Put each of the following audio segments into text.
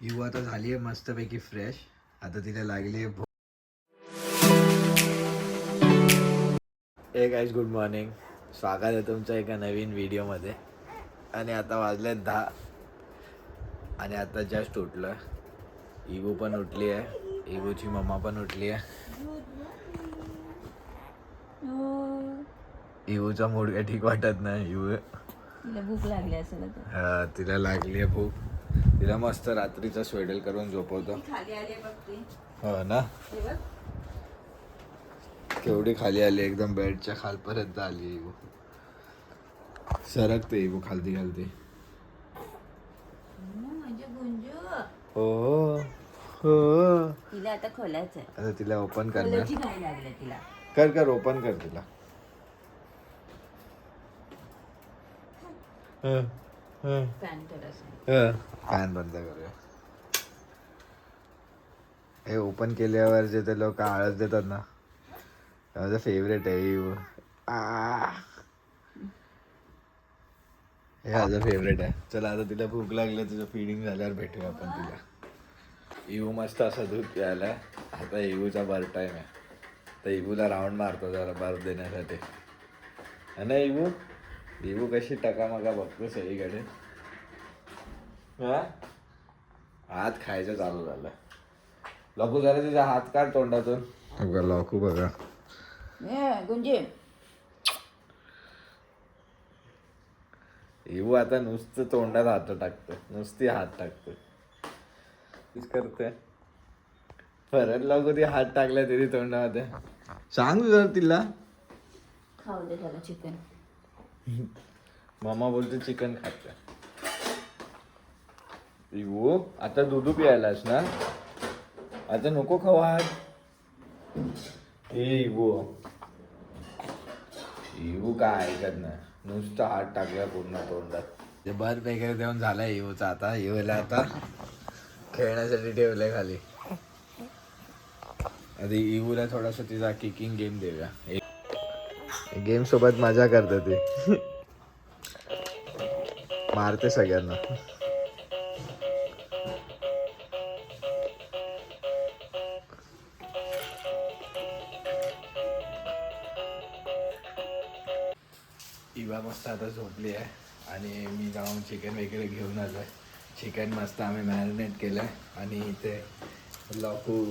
इवू आता झाली आहे मस्तपैकी फ्रेश. आता तिला लागली आहे. हे गाईज गुड मॉर्निंग. स्वागत आहे तुमचं एका नवीन व्हिडिओमध्ये. आणि आता वाजले 10 आणि आता जस्ट उठलं. इवू पण उठली आहे, इवूची मम्मा पण उठली आहे. इवूचा मूड काही ठीक वाटत नाही. इवू तिला भूक लागली असेल आता. तिला लागली आहे भूक. तिला मस्त रात्रीचा स्वेडल करून झोपवतो. खाली आली बघ ती. हो ना, हे बघ. केवढी खाली आली, एकदम बेडच्या खालपर्यंत आली. इवू सरकते, इवू खालती खालती. म्हणजे गुंजू हो हो. तिला आता खोलायचं. आता तिला ओपन करणार. खोलायची घाई लागली तिला. कर कर ओपन कर तिला. फॅन थोडासा. फॅन बंद करूया. हे ओपन केल्यावर जे ते लोक आळस देतात ना, माझं फेवरेट आहे. इवू हे माझं फेवरेट आहे. चला आता तिला भूक लागली, तुझं फिडिंग झाल्यावर भेटूया आपण तिला. इवू मस्त असा दूध प्यायलाय. आता इवूचा बर्थ टाइम आहे, तर इवूला राऊंड मारतो जरा बर्थ देण्यासाठी. है ना इवू? इवू कशी टकामका बघतो सगळीकडे. हात खायचं चालू झालं. लकू जरा तिचा हात काढ तोंडातून. बघा लकू बघा. गुंजे इवू आता नुसतं तोंडात हात टाकतं, नुसती हात टाकतं. करते परत लवकर ती हात टाकल्या तरी तोंडामध्ये. सांग जर तिला. खाऊ दे त्याला चिकन. मामा बोलते चिकन खाते. इवू आता दूध प्यायलास ना, आता नको खाऊ हात. इवू इवू काय ऐकत नाही, नुसतं हात टाकला पूर्ण तोंडात. ते बर्फ वगैरे देऊन झालाय इवूचा. आता इवूला आता खेळण्यासाठी ठेवलंय खाली. आधी इवूला थोडासा तिचा किकिंग गेम देऊया. गेम सोबत मजा करते ती. मारते सगळ्यांना. इवा मस्त आता झोपली आहे आणि मी जाऊन चिकन वगैरे घेऊन आलोय. चिकन मस्त आम्ही मॅरिनेट केलंय आणि इथे लकू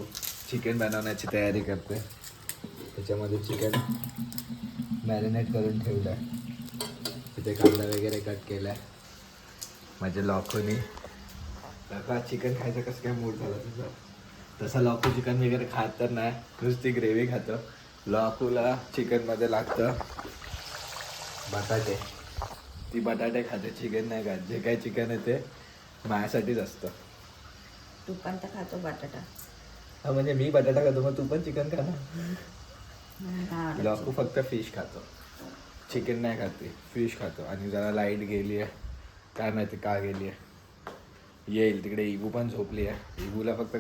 चिकन बनवण्याची तयारी करते. त्याच्यामध्ये चिकन मॅरिनेट करून ठेवलं आहे. तिथे कांदा वगैरे कट केला आहे. माझ्या लॉकूनी लका चिकन खायचं कसं काय मूड झाला तुझा. तसा लॉकू चिकन वगैरे खात तर नाही, नुसती ग्रेव्ही खातो. लॉकूला चिकनमध्ये लागतं बटाटे. ती बटाटे खाते, चिकन नाही खात. जे काही चिकन आहे ते माझ्यासाठीच असतं. तू पण तर खातो बटाटा. हा म्हणजे मी बटाटा खातो, मग तू पण चिकन खा ना. हा. लॉकू फक्त फिश खातो, चिकन नाही खाते, फिश खातो. आणि जरा लाईट गेली आहे, काय माहिती का गेली आहे. येईल तिकडे. इवू पण झोपली आहे. इवूला फक्त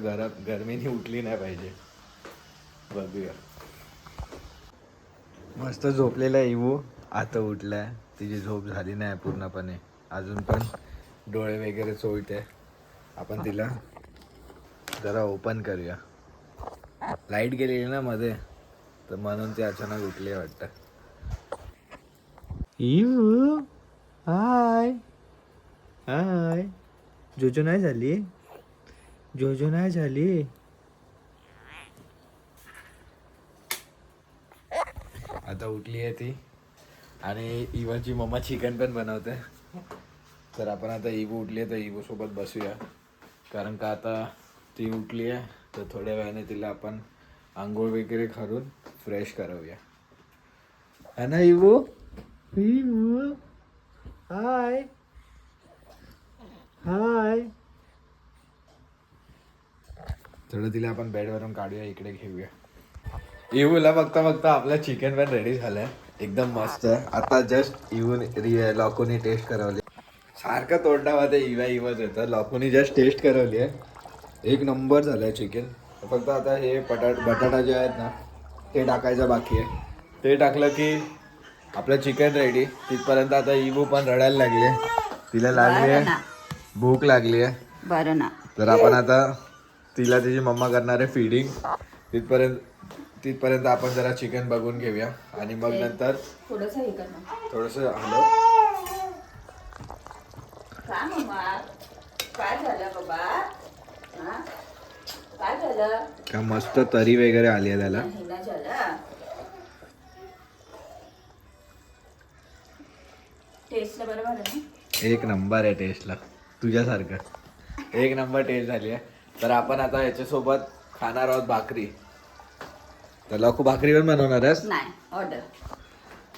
गरमीने उठली नाही पाहिजे. बघूया. मस्त झोपलेला इवू आता उठलाय. तिची झोप झाली नाही पूर्णपणे, अजून पण डोळे वगैरे चोळते. आपण तिला जरा ओपन करूया. लाईट गेलेली ना मध्ये, तर म्हणून ती अचानक उठली वाटतं. इवू हाय हाय. जोजो नाही झाली, जोजो नाही झाली. आता उठली आहे ती आणि इवाची मम्मा चिकन पण बनवते. तर आपण आता इवू उठली आहे तर इवू सोबत बसूया. कारण का आता ती उठली आहे तर थोड्या वेळाने तिला आपण आंघोळ वगैरे करून फ्रेश करवूया. है ना इवू? इवू हाय हाय. थोडं तिला आपण बेडवरून काढूया, इकडे घेऊया. इवूला बघता बघता आपलं चिकन पण रेडी झालंय, एकदम मस्त. आता जस्ट लॉकूनी टेस्ट करवली. सारखं तोंडामध्ये इवा इवाच येतं. लॉकूनी जस्ट टेस्ट करवली आहे, एक नंबर झालंय चिकन. फक्त आता हे बटाटा जे आहेत ना ते टाकायचं बाकी आहे. ते टाकलं की आपलं चिकन रेडी. तिथपर्यंत आता इवू पण रडायला लागली. तिला लागली आहे भूक लागली आहे. बरं ना. तर आपण आता तिला तिची मम्मा करणार आहे फीडिंग. तिथपर्यंत आपण जरा चिकन बघून घेऊया आणि मग नंतर थोडंसं हे करणार. थोडंसं हॅलो काय मम्मा, काय झालं बाबा? हा? काय झालं? का मस्त तरी वगैरे आली आहे त्याला. नाही ना झालं. टेस्टला बरोबर आहे ना? एक नंबर आहे टेस्टला, तुझ्यासारखं एक नंबर टेस्ट झाली आहे. तर आपण आता याच्यासोबत खाणार आहोत भाकरी. तर लखू भाकरी पण बनवणार आहेस? नाही, ऑर्डर.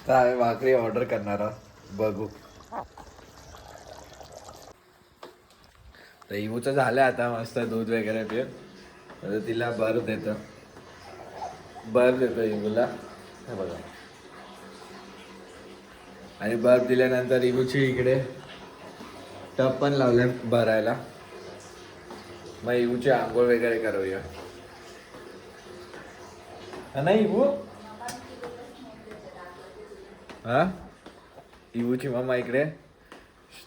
तर आम्ही भाकरी ऑर्डर करणार आहोत, बघू. तर इवूचं झालं आता मस्त दूध वगैरे पिऊन. तर तिला बर्फ देतो इवूला, हे बघा. आणि बर्फ दिल्यानंतर इवूची इकडे टप पण लावले भरायला. मग इवूची आंघोळ वगैरे करूया. नाही इवू, हा इवूची मम्मा इकडे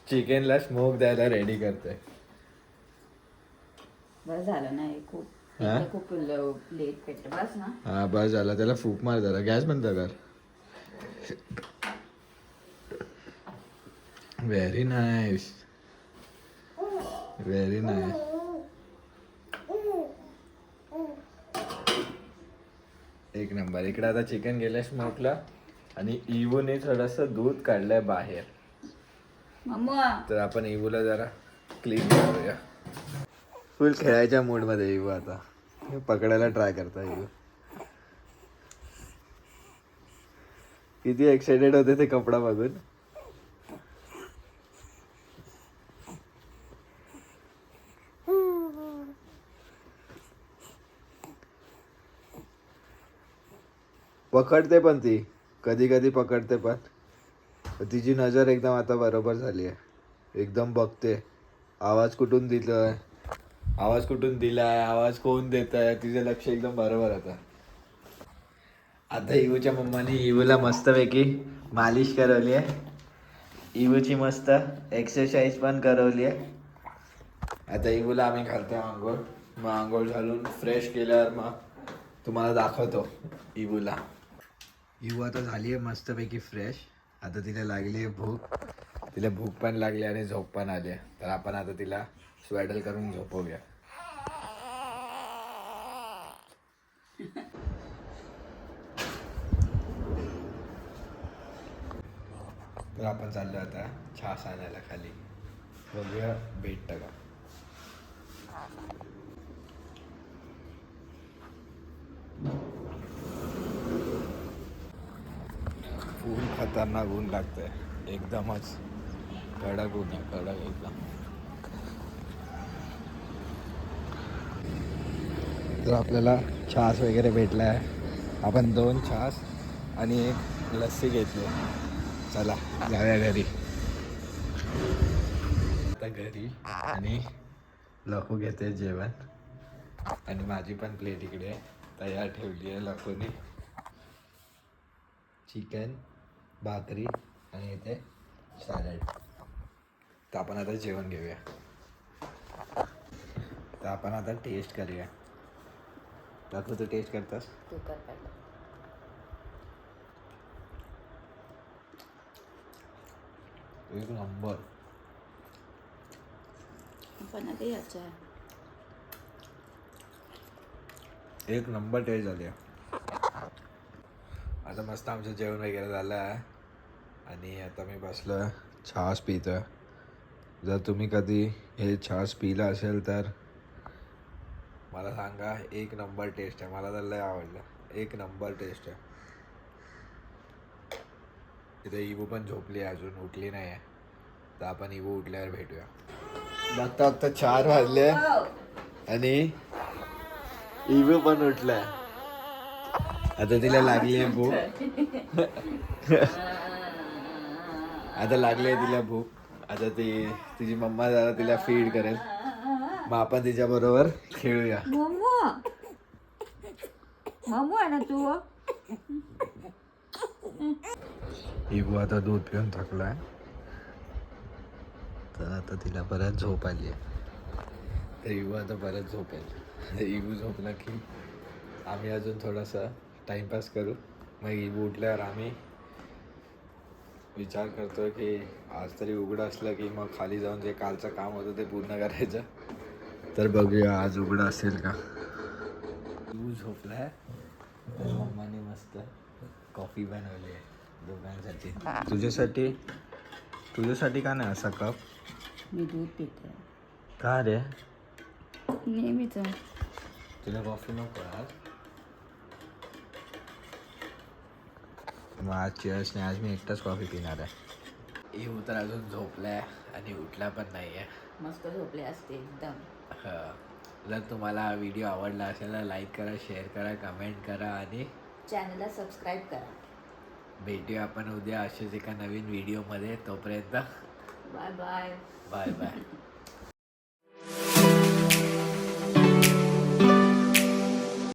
चिकनला स्मोक द्यायला रेडी करते. बस झालं ना, हे खूप हा? इकडे खूप लेट पेटलं, बस ना. हा बस झाला, त्याला फूक मार जरा. गॅस बंद कर. Very nice, very nice. एक नंबर. इकडे आता चिकन गेलंय स्मोकला आणि इवूने थोडंसं दूध काढलंय बाहेर. मम्मा, तर आपण इवूला जरा क्लीन करूया. फुल खेळायच्या मूड मध्ये इवू आता. पकडायला ट्राय करता इवू. किती एक्साइटेड होते ते कपडा बघून. पकडते पण ती, कधी कधी पकडते पण तिची नजर एकदम आता बरोबर झाली आहे. एकदम बघते आवाज कुठून दिलाय, आवाज कोण देत आहे, तिचं लक्ष एकदम बरोबर होतं. आता इवूच्या मम्माने इवूला मस्तपैकी मालिश करवली आहे. इवूची मस्त एक्सरसाइज पण करवली आहे. आता इवूला आम्ही घालतो आंघोळ. मग आंघोळ घालून फ्रेश केल्यावर मग तुम्हाला दाखवतो इवूला. इवू आता झाली आहे मस्तपैकी फ्रेश. आता तिला लागली आहे भूक. तिला भूक पण लागली आणि झोप पण आली आहे. तर आपण आता तिला स्वेडल करून झोपवूया. तर आपण चाललो आता छास आणायला खाली. बघूया भेटतं का. फुल खतरनाक ऊन लागतंय, एकदमच कडक ऊन आहे, कडक एकदम. तर आपल्याला छास वगैरे भेटला आहे. आपण 2 छास आणि 1 लस्सी घेतली. चला जाऊया घरी. आता घरी आणि लखू घेते जेवण आणि माझी पण प्लेट इकडे तयार ठेवली आहे लखूने. चिकन, भाकरी आणि इथे सॅलड. तर आपण आता जेवण घेऊया. तर आपण आता टेस्ट करूया. लखू तू टेस्ट करतास? तू कर पहिलं. एक नंबर. पण आता याच्या एक नंबर टेस्ट झाली. आता मस्त आमचं जेवण वगैरे झालं आहे आणि आता मी बसलो छास पितोय. जर तुम्ही कधी हे छास पिलं असेल तर मला सांगा. एक नंबर टेस्ट आहे. मला तर लय आवडलं. एक नंबर टेस्ट आहे. तिथे इवू पण झोपली आहे, अजून उठली नाही आहे. तर आपण इवू उठल्यावर भेटूया. बघता बघता 4 वाजले आणि इवू पण उठलाय. आता तिला लागली आहे भूक. आता लागली आहे तिला भूक. आता तिची मम्मा जरा तिला फीड करेल. मग आपण तिच्या बरोबर खेळूया. मम्मू आहे ना तू. इवू आता दूध पिऊन थकलाय. तर आता तिला परत झोप आली आहे. तर इवू आता परत झोपेल. इवू झोपला की आम्ही अजून थोडासा टाईमपास करू. मग इवू उठल्यावर आम्ही विचार करतोय की आज तरी उघडं असलं की मग खाली जाऊन जे कालचं काम होतं ते पूर्ण करायचं. तर बघूया आज उघडं असेल का. इवू झोपला आहे तर मम्माने मस्त कॉफी बनवली आहे दोघांसाठी. तुझ्यासाठी का नाही असा कप? मी दूध पिते का रे? नेहमीच. तुला कॉफी नको आज? मग आज चिअर्स नाही, आज मी एकटाच कॉफी पिणार आहे. इवू तर अजून झोपलाय आणि उठला पण नाही आहे. मस्त झोपले असते एकदम. जर तुम्हाला हा व्हिडिओ आवडला असेल तर लाईक करा, शेअर करा, कमेंट करा आणि चॅनलला सबस्क्राईब करा. भेटूया आपण उद्या असेच एका नवीन व्हिडिओमध्ये. तोपर्यंत बाय बाय. Bye bye.